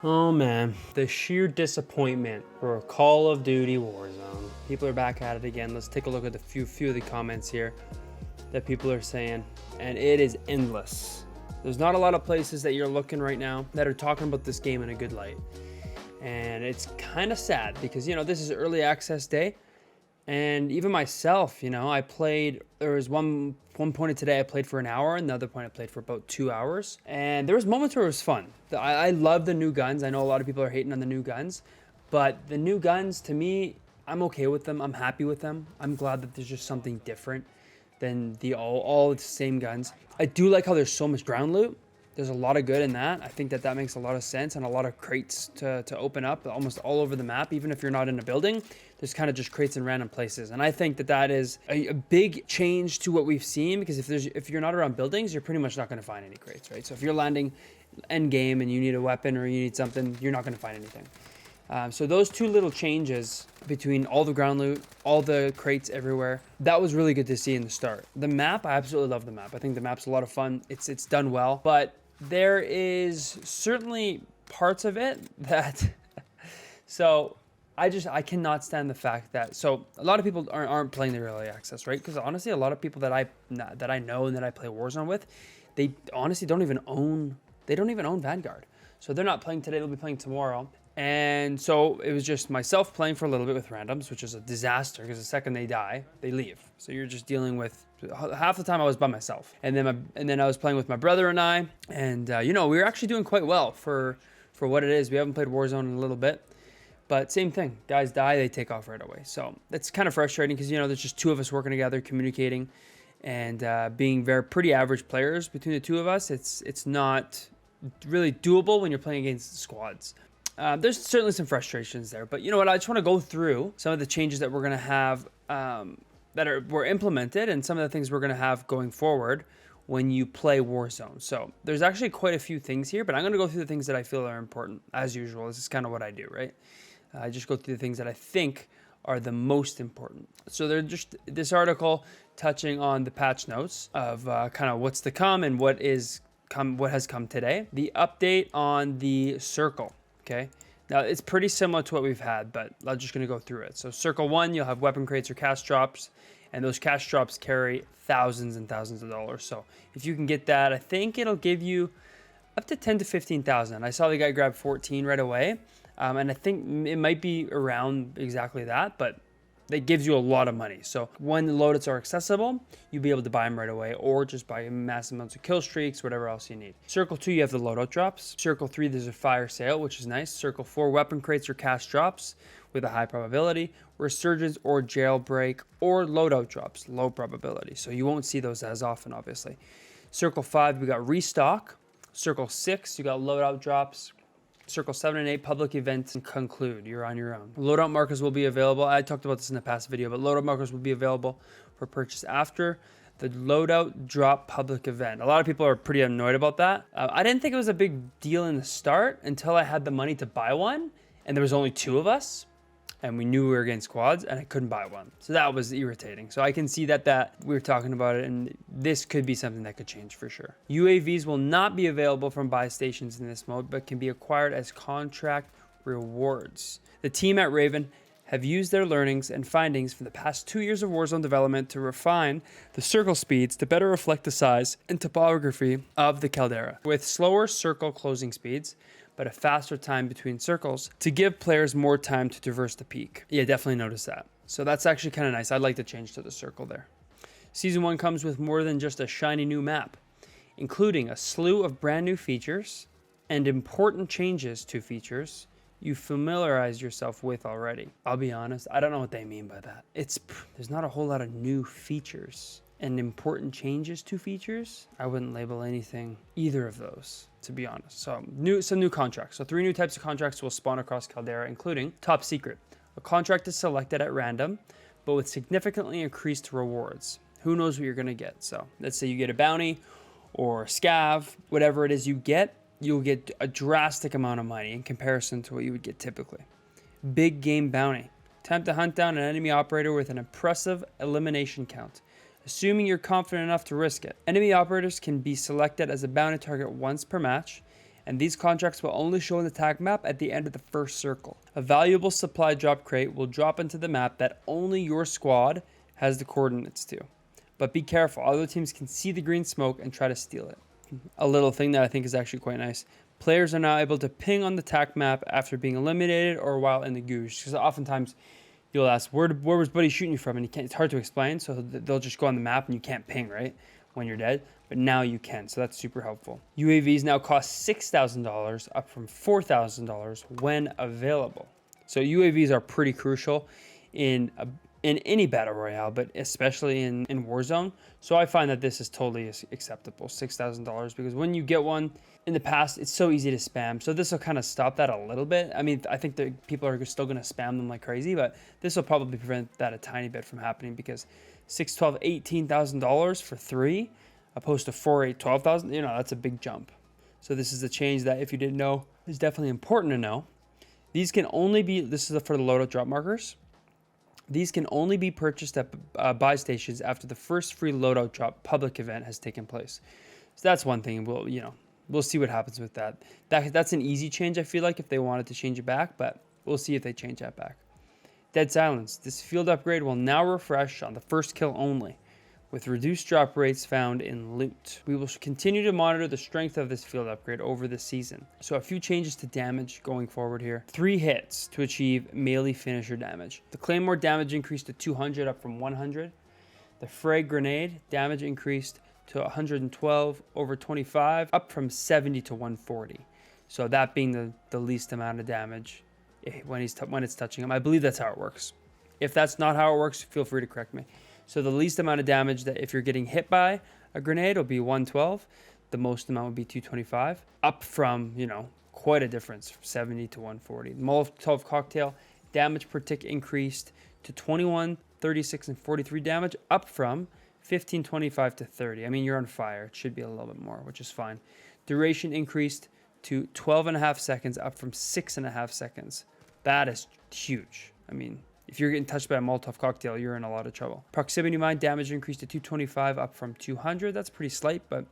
Oh man, the sheer disappointment for Call of Duty Warzone. People are back at it again. Let's take a look at the few of the comments here that people are saying, and it is endless. There's not a lot of places that you're looking right now that are talking about this game in a good light. And it's kind of sad because, this is early access day. And even myself, I played, there was one point of today I played for an hour, and the other point I played for about 2 hours. And there was moments where it was fun. I love the new guns. I know a lot of people are hating on the new guns, but the new guns, to me, I'm okay with them. I'm happy with them. I'm glad that there's just something different than the all the same guns. I do like how there's so much ground loot. There's a lot of good in that. I think that makes a lot of sense, and a lot of crates to open up almost all over the map. Even if you're not in a building, there's kind of just crates in random places. And I think that is a big change to what we've seen, because if you're not around buildings, you're pretty much not going to find any crates, right? So if you're landing end game and you need a weapon or you need something, you're not going to find anything. So those two little changes between all the ground loot, all the crates everywhere, that was really good to see in the start. The map, I absolutely love the map. I think the map's a lot of fun. It's done well, but there is certainly parts of it that so I cannot stand the fact that, so a lot of people aren't playing the early access, right? Because honestly, a lot of people that I know and that I play Warzone with, they honestly don't even own Vanguard. So they're not playing today, they'll be playing tomorrow. And so it was just myself playing for a little bit with randoms, which is a disaster because the second they die, they leave. So you're just dealing with, half the time I was by myself. And then I was playing with my brother and I, and we were actually doing quite well for what it is. We haven't played Warzone in a little bit, but same thing. Guys die, they take off right away. So that's kind of frustrating because, there's just two of us working together, communicating, and being pretty average players between the two of us. It's not really doable when you're playing against squads. There's certainly some frustrations there, but you know what? I just want to go through some of the changes that we're going to have were implemented, and some of the things we're going to have going forward when you play Warzone. So there's actually quite a few things here, but I'm going to go through the things that I feel are important. As usual, this is kind of what I do, right? I just go through the things that I think are the most important. So they're just this article touching on the patch notes of kind of what's to come and what has come today. The update on the circle. Okay, now it's pretty similar to what we've had, but I'm just going to go through it. So Circle 1, you'll have weapon crates or cash drops, and those cash drops carry thousands and thousands of dollars. So if you can get that, I think it'll give you up to 10 to 15,000. I saw the guy grab 14 right away, and I think it might be around exactly that, but that gives you a lot of money. So when the loadouts are accessible, you'll be able to buy them right away, or just buy massive amounts of kill streaks, whatever else you need. Circle 2, you have the loadout drops. Circle 3, there's a fire sale, which is nice. Circle 4, weapon crates or cash drops with a high probability. Resurgence or jailbreak or loadout drops, low probability. So you won't see those as often, obviously. Circle 5, we got restock. Circle 6, you got loadout drops. Circle 7 and 8, public events conclude. You're on your own. Loadout markers will be available. I talked about this in the past video, but loadout markers will be available for purchase after the loadout drop public event. A lot of people are pretty annoyed about that. I didn't think it was a big deal in the start until I had the money to buy one, and there was only 2 of us, and we knew we were against squads, and I couldn't buy one. So that was irritating. So I can see that we were talking about it, and this could be something that could change for sure. UAVs will not be available from buy stations in this mode, but can be acquired as contract rewards. The team at Raven have used their learnings and findings from the past 2 years of Warzone development to refine the circle speeds to better reflect the size and topography of the Caldera, with slower circle closing speeds, but a faster time between circles to give players more time to traverse the peak. Yeah, definitely noticed that. So that's actually kind of nice. I'd like to change to the circle there. Season 1 comes with more than just a shiny new map, including a slew of brand new features and important changes to features you familiarize yourself with already. I'll be honest, I don't know what they mean by that. There's not a whole lot of new features and important changes to features. I wouldn't label anything either of those, to be honest. So some new contracts. So 3 new types of contracts will spawn across Caldera, including Top Secret. A contract is selected at random, but with significantly increased rewards. Who knows what you're gonna get? So let's say you get a bounty or a scav, whatever it is you get, you'll get a drastic amount of money in comparison to what you would get typically. Big game bounty. Attempt to hunt down an enemy operator with an impressive elimination count, assuming you're confident enough to risk it. Enemy operators can be selected as a bounty target once per match, and these contracts will only show in the tag map at the end of the first circle. A valuable supply drop crate will drop into the map that only your squad has the coordinates to. But be careful, other teams can see the green smoke and try to steal it. A little thing that I think is actually quite nice. Players are now able to ping on the tag map after being eliminated or while in the goosh. Because oftentimes you'll ask, where was buddy shooting you from? And it's hard to explain, so they'll just go on the map and you can't ping, right? When you're dead. But now you can, so that's super helpful. UAVs now cost $6,000, up from $4,000 when available. So UAVs are pretty crucial in any battle royale, but especially in Warzone. So I find that this is totally acceptable, $6,000, because when you get one in the past, it's so easy to spam. So this will kind of stop that a little bit. I mean, I think that people are still going to spam them like crazy, but this will probably prevent that a tiny bit from happening, because $6, $12, $18,000 for 3, opposed to 4, 8, 12,000, that's a big jump. So this is a change that, if you didn't know, is definitely important to know. These can only be, this is for the loadout drop markers. These can only be purchased at buy stations after the first free loadout drop public event has taken place. So that's one thing. We'll see what happens with that. That's an easy change, I feel like, if they wanted to change it back, but we'll see if they change that back. Dead Silence. This field upgrade will now refresh on the first kill only, with reduced drop rates found in loot. We will continue to monitor the strength of this field upgrade over the season. So a few changes to damage going forward here. 3 hits to achieve melee finisher damage. The Claymore damage increased to 200, up from 100. The Frag Grenade damage increased to 112 over 25, up from 70 to 140. So that being the least amount of damage when it's touching him. I believe that's how it works. If that's not how it works, feel free to correct me. So the least amount of damage that if you're getting hit by a grenade will be 112. The most amount would be 225, up from, quite a difference, from 70 to 140. The Molotov cocktail damage per tick increased to 21, 36, and 43 damage, up from 15, 25 to 30. I mean, you're on fire. It should be a little bit more, which is fine. Duration increased to 12.5 seconds, up from 6.5 seconds. That is huge. I mean, if you're getting touched by a Molotov cocktail, you're in a lot of trouble. Proximity mine damage increased to 225, up from 200. That's pretty slight, but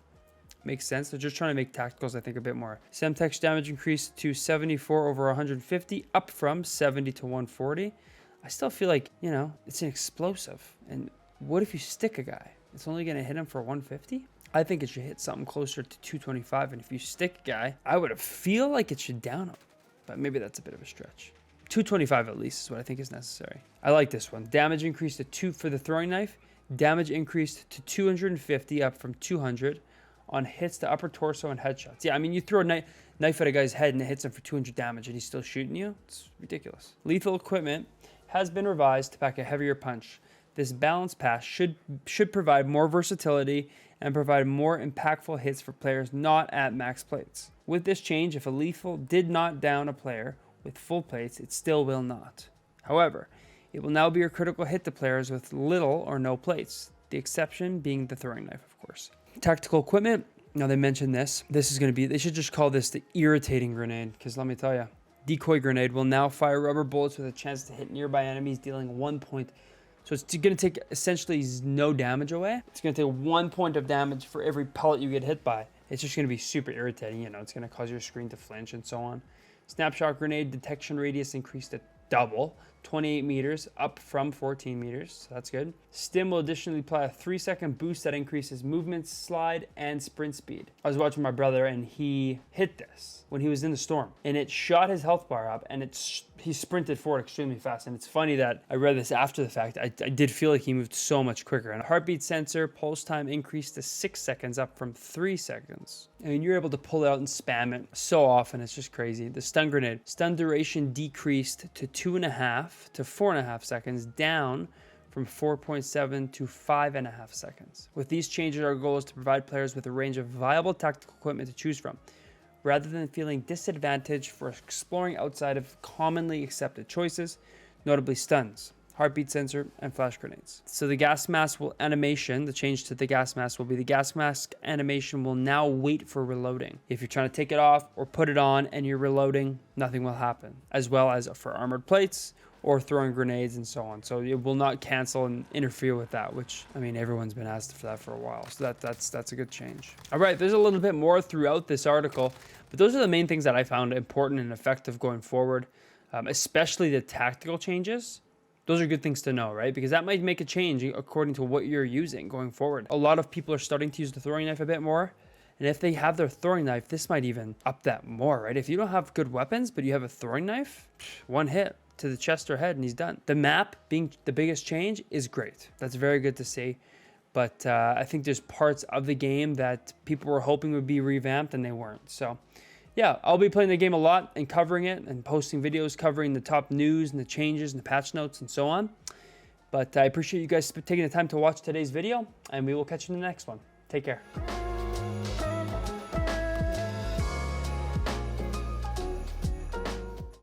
makes sense. They're just trying to make tacticals, I think, a bit more. Semtex damage increased to 74 over 150, up from 70 to 140. I still feel like, it's an explosive. And what if you stick a guy? It's only going to hit him for 150? I think it should hit something closer to 225. And if you stick a guy, I would feel like it should down him. But maybe that's a bit of a stretch. 225 at least is what I think is necessary. I like this one. Damage increased to 2 for the throwing knife. Damage increased to 250, up from 200 on hits to upper torso and headshots. Yeah, I mean, you throw a knife at a guy's head and it hits him for 200 damage and he's still shooting you. It's ridiculous. Lethal equipment has been revised to pack a heavier punch. This balance pass should provide more versatility and provide more impactful hits for players not at max plates. With this change, if a lethal did not down a player with full plates, it still will not. However, it will now be a critical hit to players with little or no plates, the exception being the throwing knife, of course. Tactical equipment, now they mentioned this. This is going to be, they should just call this the irritating grenade, because let me tell you, decoy grenade will now fire rubber bullets with a chance to hit nearby enemies, dealing 1 point. So it's going to take essentially no damage away. It's going to take 1 point of damage for every pellet you get hit by. It's just going to be super irritating. It's going to cause your screen to flinch and so on. Snapshot grenade detection radius increased to double, 28 meters, up from 14 meters. So that's good. Stim will additionally apply a 3-second boost that increases movement, slide, and sprint speed. I was watching my brother and he hit this when he was in the storm, and it shot his health bar up, and he sprinted forward extremely fast. And it's funny that I read this after the fact. I did feel like he moved so much quicker. And heartbeat sensor pulse time increased to 6 seconds, up from 3 seconds. I mean, you're able to pull it out and spam it so often. It's just crazy. The stun grenade. Stun duration decreased to 2.5 to 4.5 seconds, down from 4.7 to 5.5 seconds. With these changes, our goal is to provide players with a range of viable tactical equipment to choose from, rather than feeling disadvantaged for exploring outside of commonly accepted choices, notably stuns, heartbeat sensor, and flash grenades. So the gas mask animation, the change to the gas mask will be the gas mask animation will now wait for reloading. If you're trying to take it off or put it on and you're reloading, nothing will happen. As well as for armored plates or throwing grenades and so on. So it will not cancel and interfere with that, which, I mean, everyone's been asked for that for a while. So that's a good change. All right, there's a little bit more throughout this article, but those are the main things that I found important and effective going forward, especially the tactical changes. Those are good things to know, right? Because that might make a change according to what you're using going forward. A lot of people are starting to use the throwing knife a bit more. And if they have their throwing knife, this might even up that more, right? If you don't have good weapons, but you have a throwing knife, one hit to the chest or head and he's done. The map being the biggest change is great. That's very good to see. But I think there's parts of the game that people were hoping would be revamped and they weren't. So yeah, I'll be playing the game a lot and covering it and posting videos covering the top news and the changes and the patch notes and so on. But I appreciate you guys taking the time to watch today's video, and we will catch you in the next one. Take care.